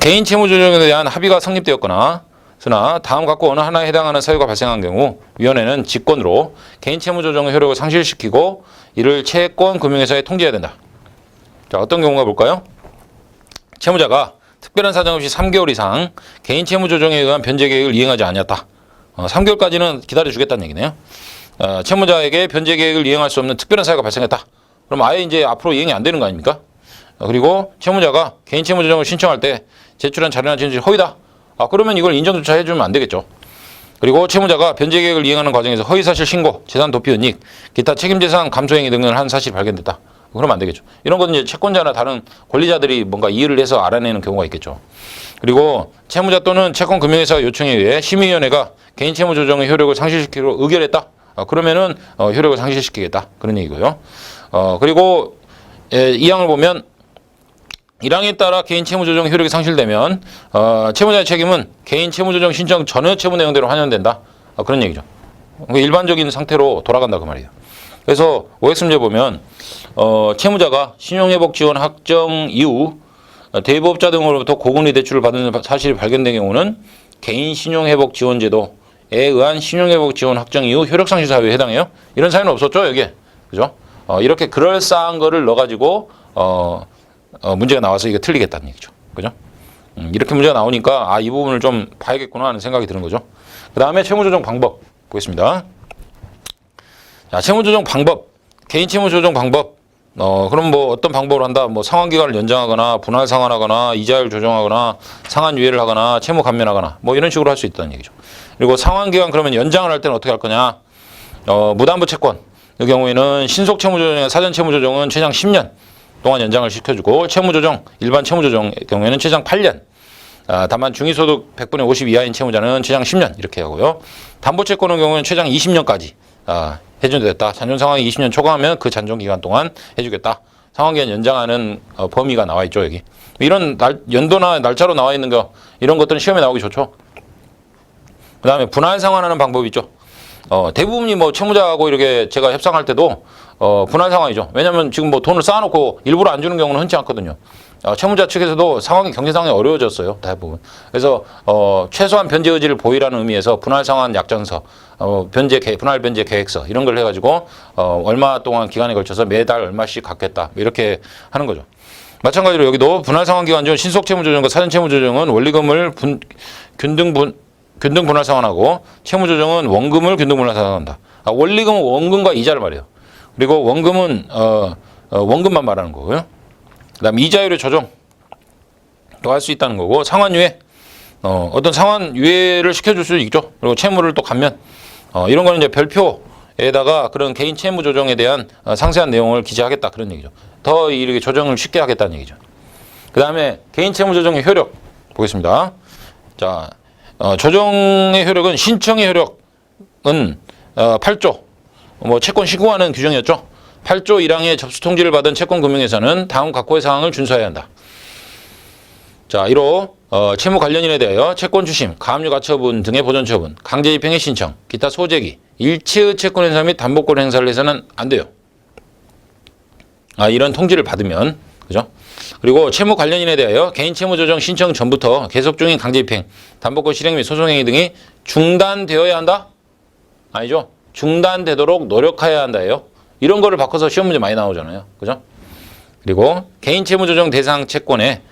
개인 채무 조정에 대한 합의가 성립되었거나 그러나 다음 각각 어느 하나에 해당하는 사유가 발생한 경우 위원회는 직권으로 개인 채무 조정의 효력을 상실시키고 이를 채권 금융회사에 통지해야 된다. 자, 어떤 경우가 볼까요? 채무자가 특별한 사정 없이 3개월 이상 개인 채무 조정에 의한 변제 계획을 이행하지 않았다. 3개월까지는 기다려주겠다는 얘기네요. 채무자에게 변제 계획을 이행할 수 없는 특별한 사유가 발생했다. 그럼 아예 이제 앞으로 이행이 안 되는 거 아닙니까? 그리고 채무자가 개인 채무 조정을 신청할 때 제출한 자료나 진술이 허위다. 그러면 이걸 인정조차 해주면 안 되겠죠. 그리고 채무자가 변제 계획을 이행하는 과정에서 허위사실 신고, 재산 도피 은닉, 기타 책임재산 감소행위 등을 한 사실이 발견됐다. 그러면 안 되겠죠. 이런 건 이제 채권자나 다른 권리자들이 뭔가 이의를 해서 알아내는 경우가 있겠죠. 그리고 채무자 또는 채권금융회사 요청에 의해 심의위원회가 개인 채무 조정의 효력을 상실시키기로 의결했다. 그러면은 효력을 상실시키겠다. 그런 얘기고요. 그리고 2항을 보면 1항에 따라 개인 채무조정 효력이 상실되면 채무자의 책임은 개인 채무조정 신청 전의 채무 내용대로 환원된다. 그런 얘기죠. 일반적인 상태로 돌아간다 그 말이에요. 그래서 OX 문제 보면 채무자가 신용회복 지원 확정 이후 대부업자 등으로부터 고금리 대출을 받는 사실이 발견된 경우는 개인 신용회복 지원 제도에 의한 신용회복 지원 확정 이후 효력상실 사유에 해당해요. 이런 사유는 없었죠 여기에. 그죠? 이렇게 그럴싸한 거를 넣어가지고 문제가 나와서 이게 틀리겠다는 얘기죠. 그죠? 이렇게 문제가 나오니까 이 부분을 좀 봐야겠구나 하는 생각이 드는 거죠. 그 다음에 채무조정 방법 보겠습니다. 자, 채무조정 방법, 개인 채무조정 방법. 그럼 뭐 어떤 방법을 한다? 뭐 상환기간을 연장하거나 분할 상환하거나 이자율 조정하거나 상환 유예를 하거나 채무 감면하거나 뭐 이런 식으로 할 수 있다는 얘기죠. 그리고 상환기간 그러면 연장을 할 때는 어떻게 할 거냐? 무담보 채권 이 경우에는 신속 채무조정이나 사전 채무조정은 최장 10년 동안 연장을 시켜주고 채무조정, 일반 채무조정 경우에는 최장 8년. 다만 중위소득 100분의 50 이하인 채무자는 최장 10년 이렇게 하고요. 담보채권의 경우에는 최장 20년까지 해준됐다. 잔존 상황이 20년 초과하면 그 잔존 기간 동안 해주겠다. 상환기간 연장하는 범위가 나와 있죠 여기. 이런 연도나 날짜로 나와 있는 거 이런 것들은 시험에 나오기 좋죠. 그 다음에 분할 상환하는 방법이 있죠. 대부분이 뭐 채무자하고 이렇게 제가 협상할 때도 분할 상황이죠. 왜냐하면 지금 뭐 돈을 쌓아놓고 일부러 안 주는 경우는 흔치 않거든요. 채무자 측에서도 상황이 경제 상황이 어려워졌어요. 대부분. 그래서 최소한 변제 의지를 보이라는 의미에서 분할 상환 약정서, 분할 변제 계획서 이런 걸 해가지고 얼마 동안 기간에 걸쳐서 매달 얼마씩 갚겠다 이렇게 하는 거죠. 마찬가지로 여기도 분할 상환 기간 중 신속 채무 조정과 사전 채무 조정은 원리금을 균등 분할 상환하고 채무 조정은 원금을 균등 분할 상환한다. 원리금은 원금과 이자를 말해요. 그리고 원금은 원금만 말하는 거고요. 그다음 이자율의 조정도 할 수 있다는 거고 상환유예 어떤 상환유예를 시켜줄 수 있죠. 그리고 채무를 또 감면 이런 거는 이제 별표에다가 그런 개인 채무 조정에 대한 상세한 내용을 기재하겠다 그런 얘기죠. 더 이렇게 조정을 쉽게 하겠다는 얘기죠. 그다음에 개인 채무 조정의 효력 보겠습니다. 자, 조정의 효력은 신청의 효력은 8조 뭐 채권 신고하는 규정이었죠. 8조 1항의 접수 통지를 받은 채권금융회사는 다음 각호의 사항을 준수해야 한다. 자, 1호 채무 관련인에 대하여 채권 주심, 가압류 가처분 등의 보전 처분, 강제 집행의 신청, 기타 소재기, 일체의 채권 행사 및 담보권 행사를 해서는 안 돼요. 이런 통지를 받으면 그죠? 그리고 채무 관련인에 대하여 개인 채무 조정 신청 전부터 계속 중인 강제 집행, 담보권 실행 및 소송 행위 등이 중단되어야 한다? 아니죠? 중단되도록 노력해야 한다예요. 이런 거를 바꿔서 시험 문제 많이 나오잖아요. 그죠? 그리고 개인 채무 조정 대상 채권에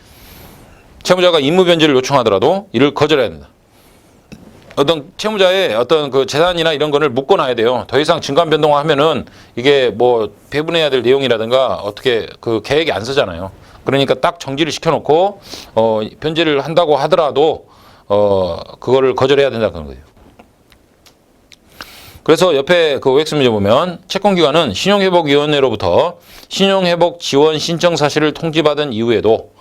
채무자가 임무 변제를 요청하더라도 이를 거절해야 된다. 어떤 채무자의 어떤 그 재산이나 이런 거를 묶어놔야 돼요. 더 이상 증감 변동하면은 이게 뭐 배분해야 될 내용이라든가 어떻게 그 계획이 안 서잖아요. 그러니까 딱 정지를 시켜놓고 변제를 한다고 하더라도 그거를 거절해야 된다는 거예요. 그래서 옆에 그 OX 문제 보면 채권기관은 신용회복위원회로부터 신용회복 지원 신청 사실을 통지받은 이후에도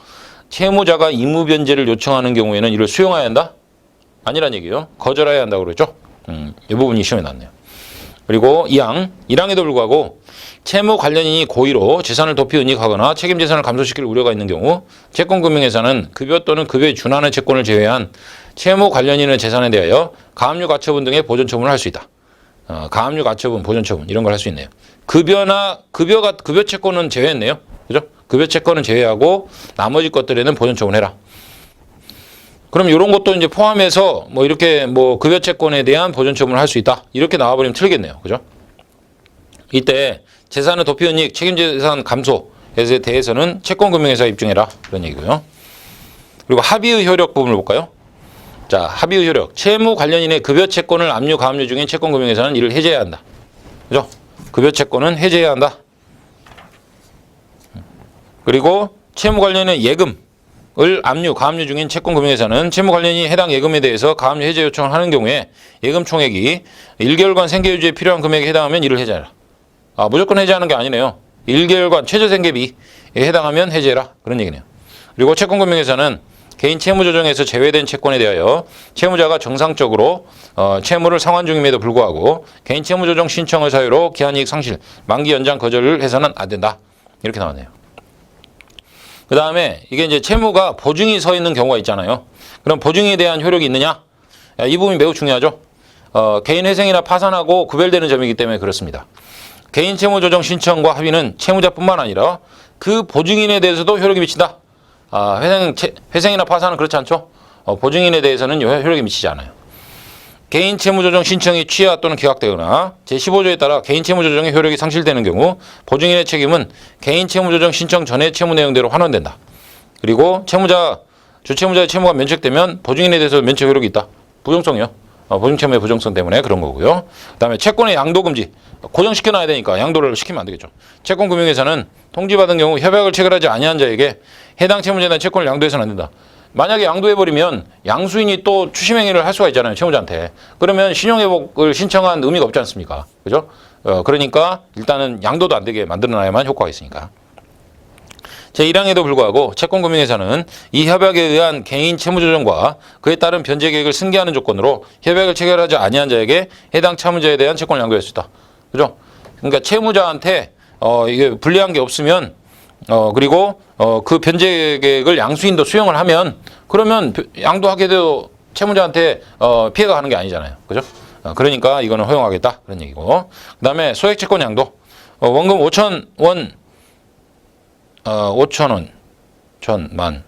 채무자가 임무 변제를 요청하는 경우에는 이를 수용해야 한다? 아니란 얘기예요. 거절해야 한다고 그랬죠. 이 부분이 시험에 나왔네요. 그리고 1항에도 불구하고 채무 관련인이 고의로 재산을 도피 은닉하거나 책임 재산을 감소시킬 우려가 있는 경우 채권금융회사는 급여 또는 급여에 준하는 채권을 제외한 채무 관련인의 재산에 대하여 가압류 가처분 등의 보전 처분을 할 수 있다. 가압류 가처분, 보전 처분 이런 걸 할 수 있네요. 급여 채권은 제외했네요. 그죠? 급여 채권은 제외하고 나머지 것들에는 보전 처분해라. 그럼 이런 것도 이제 포함해서 뭐 이렇게 뭐 급여 채권에 대한 보전 처분을 할 수 있다. 이렇게 나와버리면 틀리겠네요. 그죠? 이때 재산의 도피이익 책임재산 감소에 대해서는 채권금융회사에 입증해라. 그런 얘기고요. 그리고 합의의 효력 부분을 볼까요? 자, 합의의 효력. 채무 관련인의 급여 채권을 압류, 가압류 중인 채권금융회사는 이를 해제해야 한다. 그죠? 급여 채권은 해제해야 한다. 그리고 채무 관련인의 예금을 압류, 가압류 중인 채권금융회사는 채무 관련인이 해당 예금에 대해서 가압류 해제 요청을 하는 경우에 예금 총액이 1개월간 생계유지에 필요한 금액에 해당하면 이를 해제해라. 아, 무조건 해제하는 게 아니네요. 1개월간 최저생계비에 해당하면 해제해라. 그런 얘기네요. 그리고 채권금융회사는 개인 채무조정에서 제외된 채권에 대하여 채무자가 정상적으로 채무를 상환 중임에도 불구하고 개인 채무조정 신청의 사유로 기한이익 상실, 만기 연장 거절을 해서는 안 된다. 이렇게 나왔네요. 그 다음에 이게 이제 채무가 보증이 서 있는 경우가 있잖아요. 그럼 보증에 대한 효력이 있느냐? 이 부분이 매우 중요하죠. 개인 회생이나 파산하고 구별되는 점이기 때문에 그렇습니다. 개인 채무조정 신청과 합의는 채무자뿐만 아니라 그 보증인에 대해서도 효력이 미친다. 회생이나 파산은 그렇지 않죠. 보증인에 대해서는 효력이 미치지 않아요. 개인 채무조정 신청이 취하 또는 기각되거나 제15조에 따라 개인 채무조정의 효력이 상실되는 경우 보증인의 책임은 개인 채무조정 신청 전의 채무 내용대로 환원된다. 그리고 주채무자의 채무가 면책되면 보증인에 대해서 면책 효력이 있다. 부정성이요. 보증채무의 부정성 때문에 그런 거고요. 그 다음에 채권의 양도금지. 고정시켜놔야 되니까 양도를 시키면 안 되겠죠. 채권금융회사는 통지받은 경우 협약을 체결하지 아니한 자에게 해당 채무자에 대한 채권을 양도해서는 안 된다. 만약에 양도해버리면 양수인이 또 추심행위를 할 수가 있잖아요. 채무자한테. 그러면 신용회복을 신청한 의미가 없지 않습니까? 그죠? 그러니까 일단은 양도도 안 되게 만들어놔야만 효과가 있으니까. 제1항에도 불구하고 채권금융회사는 이 협약에 의한 개인 채무조정과 그에 따른 변제 계획을 승계하는 조건으로 협약을 체결하지 아니한 자에게 해당 채무자에 대한 채권을 양도할 수 있다. 그죠? 그러니까 채무자한테 이게 불리한 게 없으면 그리고 그 변제 계획을 양수인도 수용을 하면 그러면 양도하게 돼도 채무자한테 피해가 가는 게 아니잖아요. 그죠? 그러니까 이거는 허용하겠다. 그런 얘기고. 그 다음에 소액 채권 양도. 원금 5,000원 5,000원, 1,000만.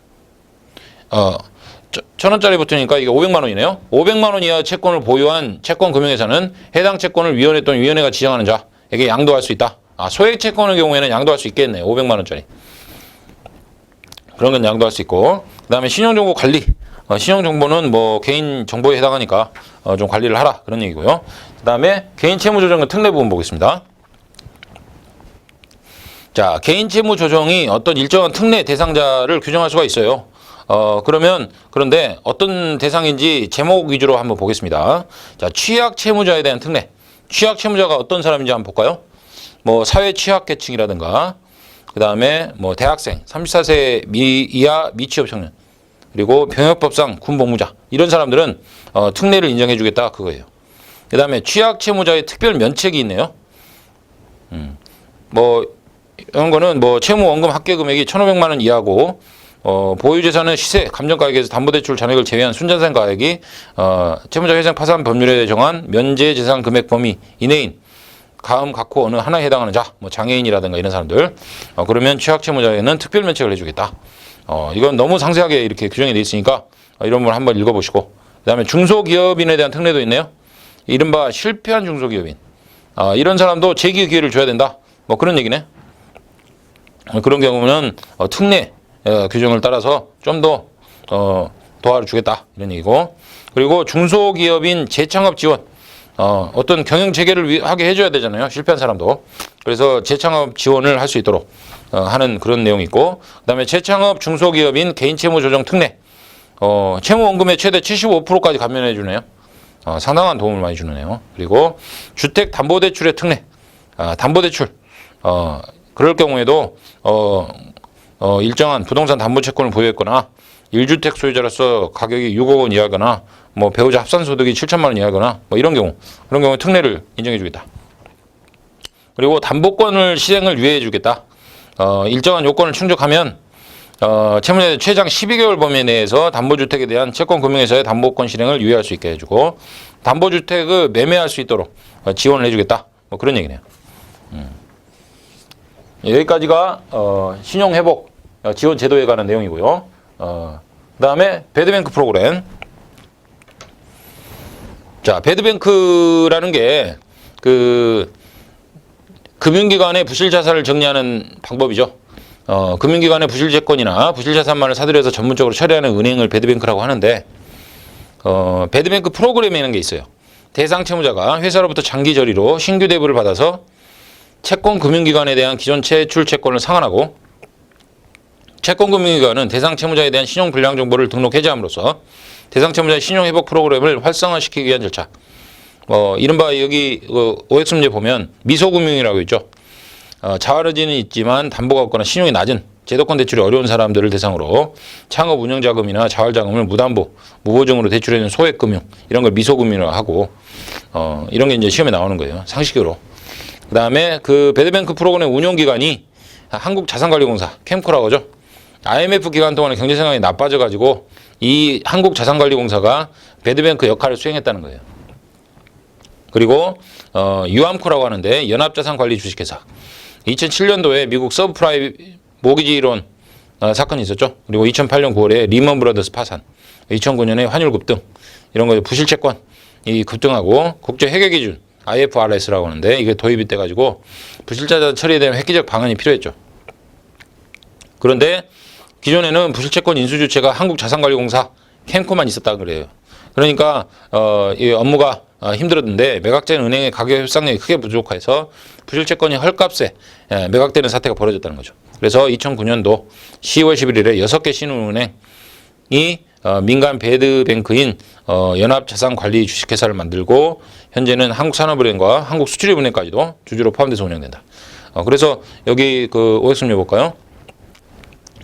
1,000원짜리 붙으니까 이게 500만 원이네요. 500만 원 이하 채권을 보유한 채권금융회사는 해당 채권을 위원회 또는 위원회가 지정하는 자에게 양도할 수 있다. 소액 채권의 경우에는 양도할 수 있겠네요. 500만 원짜리. 그런 건 양도할 수 있고. 그 다음에 신용정보 관리. 신용정보는 뭐 개인 정보에 해당하니까 좀 관리를 하라. 그런 얘기고요. 그 다음에 개인 채무조정의 특례 부분 보겠습니다. 자, 개인 채무 조정이 어떤 일정한 특례 대상자를 규정할 수가 있어요. 그런데 어떤 대상인지 제목 위주로 한번 보겠습니다. 자, 취약 채무자에 대한 특례. 취약 채무자가 어떤 사람인지 한번 볼까요? 뭐 사회 취약계층이라든가, 그 다음에 뭐 대학생, 34세 이하 미취업 청년, 그리고 병역법상 군복무자 이런 사람들은 특례를 인정해주겠다 그거예요. 그 다음에 취약 채무자의 특별 면책이 있네요. 뭐 이런 거는 뭐 채무 원금 합계 금액이 1,500만 원 이하고 보유재산은 시세, 감정가액에서 담보대출 잔액을 제외한 순자산 가액이 채무자 회생 파산 법률에 정한 면제재산 금액 범위 이내인 가음, 각호 어느 하나에 해당하는 자, 뭐 장애인이라든가 이런 사람들 그러면 취약 채무자에는 특별 면책을 해주겠다. 이건 너무 상세하게 이렇게 규정이 돼 있으니까 이런 걸 한번 읽어보시고 그 다음에 중소기업인에 대한 특례도 있네요. 이른바 실패한 중소기업인 이런 사람도 재기 기회를 줘야 된다. 뭐 그런 얘기네. 그런 경우는 특례 규정을 따라서 좀 더 도와를 주겠다 이런 얘기고 그리고 중소기업인 재창업 지원 어떤 경영 재개를 하게 해줘야 되잖아요. 실패한 사람도. 그래서 재창업 지원을 할 수 있도록 하는 그런 내용이 있고 그 다음에 재창업 중소기업인 개인 채무 조정 특례 채무 원금의 최대 75%까지 감면해 주네요. 상당한 도움을 많이 주네요. 그리고 주택 담보대출의 특례 담보대출 그럴 경우에도 일정한 부동산 담보채권을 보유했거나 1주택 소유자로서 가격이 6억 원 이하거나 뭐 배우자 합산소득이 7천만 원 이하거나 뭐 이런 경우 특례를 인정해 주겠다. 그리고 담보권을 실행을 유예해 주겠다. 일정한 요건을 충족하면 채무자의 최장 12개월 범위 내에서 담보주택에 대한 채권금융회사의 담보권 실행을 유예할 수 있게 해주고 담보주택을 매매할 수 있도록 지원을 해주겠다. 뭐 그런 얘기네요. 여기까지가 신용회복 지원 제도에 관한 내용이고요. 그 다음에 배드뱅크 프로그램. 자, 배드뱅크라는 게 그 금융기관의 부실 자산을 정리하는 방법이죠. 금융기관의 부실 채권이나 부실 자산만을 사들여서 전문적으로 처리하는 은행을 배드뱅크라고 하는데, 배드뱅크 프로그램이라는 게 있어요. 대상 채무자가 회사로부터 장기 저리로 신규 대부를 받아서 채권 금융기관에 대한 기존 채출 채권을 상환하고, 채권 금융기관은 대상 채무자에 대한 신용 불량 정보를 등록 해제함으로써 대상 채무자의 신용 회복 프로그램을 활성화시키기 위한 절차. 이른바 여기 OX 문제 보면 미소금융이라고 있죠. 자활의지는 있지만 담보가 없거나 신용이 낮은 제도권 대출이 어려운 사람들을 대상으로 창업 운영자금이나 자활자금을 무담보, 무보증으로 대출해주는 소액금융, 이런 걸 미소금융이라고 하고, 이런 게 이제 시험에 나오는 거예요. 상식으로. 그 다음에 그 배드뱅크 프로그램 운용기관이 한국자산관리공사, 캠코라고 하죠. IMF 기간 동안에 경제 상황이 나빠져가지고 이 한국자산관리공사가 배드뱅크 역할을 수행했다는 거예요. 그리고 유암코라고 하는데 연합자산관리 주식회사. 2007년도에 미국 서브프라임 모기지 이론 사건이 있었죠. 그리고 2008년 9월에 리먼 브라더스 파산, 2009년에 환율 급등, 이런 거 부실채권 이 급등하고 국제 회계 기준 IFRS라고 하는데 이게 도입이 돼가지고 부실자산 처리에 대한 획기적 방안이 필요했죠. 그런데 기존에는 부실채권 인수주체가 한국자산관리공사 캠코만 있었다 그래요. 그러니까 이 업무가 힘들었는데 매각된 은행의 가격 협상력이 크게 부족해서 부실채권이 헐값에 매각되는 사태가 벌어졌다는 거죠. 그래서 2009년도 10월 11일에 6개 신흥은행이 민간 배드뱅크인 연합자산관리 주식회사를 만들고 현재는 한국산업은행과 한국수출입은행까지도 주주로 포함돼서 운영된다. 그래서 여기 그 OX 좀 볼까요?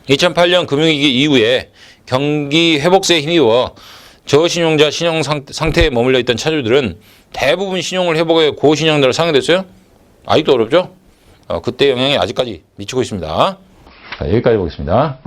2008년 금융위기 이후에 경기 회복세에 힘입어 저신용자 신용 상태에 머물러 있던 차주들은 대부분 신용을 회복해 고신용자로 상향됐어요. 아직도 어렵죠? 그때 영향이 아직까지 미치고 있습니다. 자, 여기까지 보겠습니다.